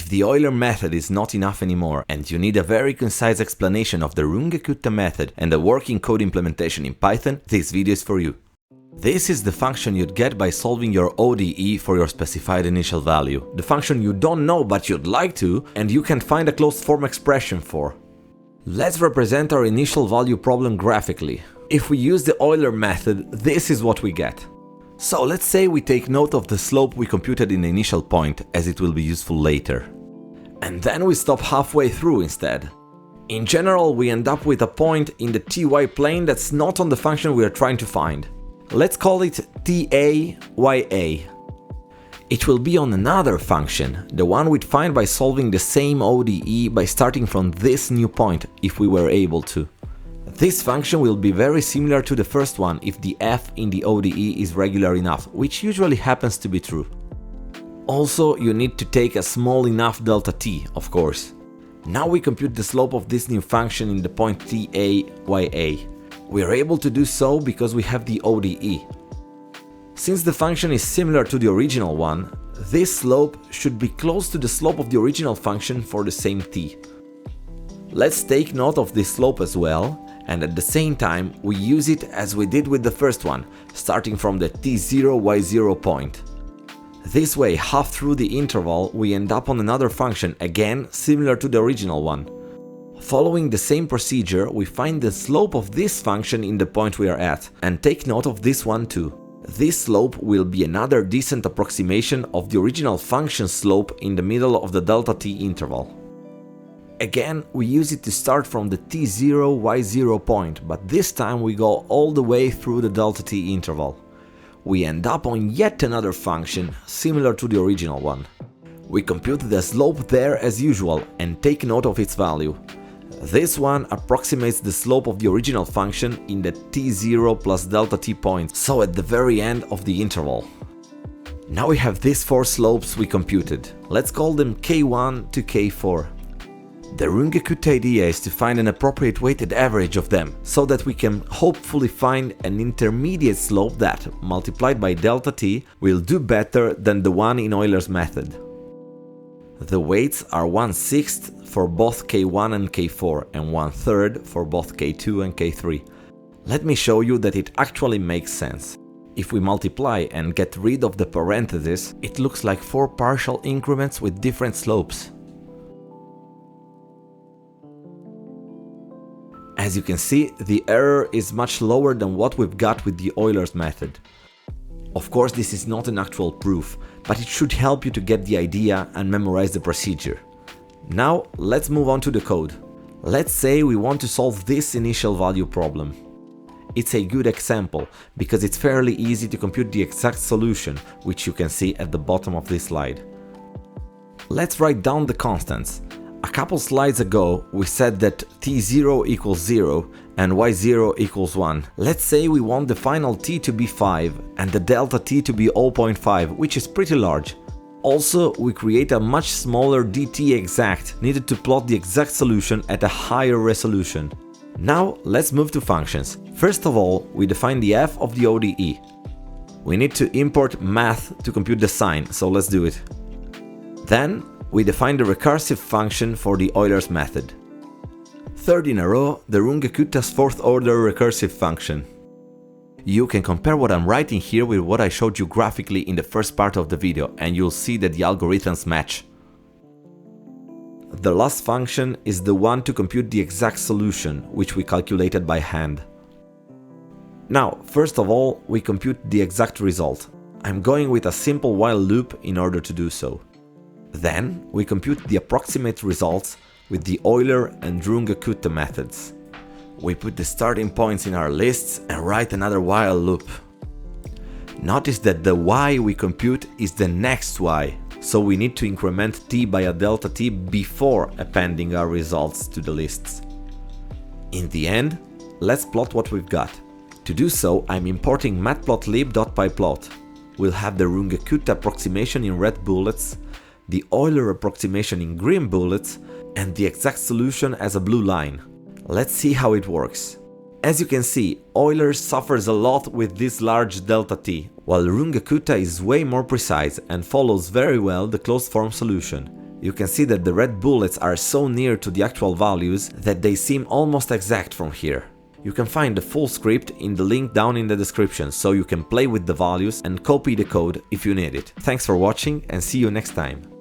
If the Euler method is not enough anymore and you need a very concise explanation of the Runge-Kutta method and a working code implementation in Python, this video is for you. This is the function you'd get by solving your ODE for your specified initial value. The function you don't know but you'd like to, and you can find a closed form expression for. Let's represent our initial value problem graphically. If we use the Euler method, this is what we get. So let's say we take note of the slope we computed in the initial point, as it will be useful later. And then we stop halfway through instead. In general, we end up with a point in the ty plane that's not on the function we are trying to find. Let's call it TAYA. It will be on another function, the one we'd find by solving the same ODE by starting from this new point, if we were able to. This function will be very similar to the first one if the f in the ODE is regular enough, which usually happens to be true. Also, you need to take a small enough delta t, of course. Now we compute the slope of this new function in the point TAYA. We are able to do so because we have the ODE. Since the function is similar to the original one, this slope should be close to the slope of the original function for the same t. Let's take note of this slope as well, and at the same time we use it as we did with the first one, starting from the t0, y0 point. This way, half through the interval, we end up on another function, again similar to the original one. Following the same procedure, we find the slope of this function in the point we are at, and take note of this one too. This slope will be another decent approximation of the original function slope in the middle of the delta t interval. Again, we use it to start from the t0, y0 point, but this time we go all the way through the delta t interval. We end up on yet another function, similar to the original one. We compute the slope there as usual and take note of its value. This one approximates the slope of the original function in the t0 plus delta t point, so at the very end of the interval. Now we have these four slopes we computed. Let's call them k1 to k4. The Runge-Kutta idea is to find an appropriate weighted average of them, so that we can hopefully find an intermediate slope that, multiplied by delta t, will do better than the one in Euler's method. The weights are 1/6 for both k1 and k4 and 1/3 for both k2 and k3. Let me show you that it actually makes sense. If we multiply and get rid of the parentheses, it looks like four partial increments with different slopes. As you can see, the error is much lower than what we've got with the Euler's method. Of course, this is not an actual proof, but it should help you to get the idea and memorize the procedure. Now, let's move on to the code. Let's say we want to solve this initial value problem. It's a good example, because it's fairly easy to compute the exact solution, which you can see at the bottom of this slide. Let's write down the constants. A couple slides ago, we said that t0 equals 0 and y0 equals 1. Let's say we want the final t to be 5 and the delta t to be 0.5, which is pretty large. Also, we create a much smaller dt exact needed to plot the exact solution at a higher resolution. Now, let's move to functions. First of all, we define the f of the ODE. We need to import math to compute the sign, so let's do it. Then, we define the recursive function for the Euler's method. Third in a row, the Runge-Kutta's fourth order recursive function. You can compare what I'm writing here with what I showed you graphically in the first part of the video, and you'll see that the algorithms match. The last function is the one to compute the exact solution, which we calculated by hand. Now, first of all, we compute the exact result. I'm going with a simple while loop in order to do so. Then, we compute the approximate results with the Euler and Runge-Kutta methods. We put the starting points in our lists and write another while loop. Notice that the y we compute is the next y, so we need to increment t by a delta t before appending our results to the lists. In the end, let's plot what we've got. To do so, I'm importing matplotlib.pyplot. We'll have the Runge-Kutta approximation in red bullets, the Euler approximation in green bullets, and the exact solution as a blue line. Let's see how it works. As you can see, Euler suffers a lot with this large delta t, while Runge-Kutta is way more precise and follows very well the closed form solution. You can see that the red bullets are so near to the actual values that they seem almost exact from here. You can find the full script in the link down in the description, so you can play with the values and copy the code if you need it. Thanks for watching and see you next time.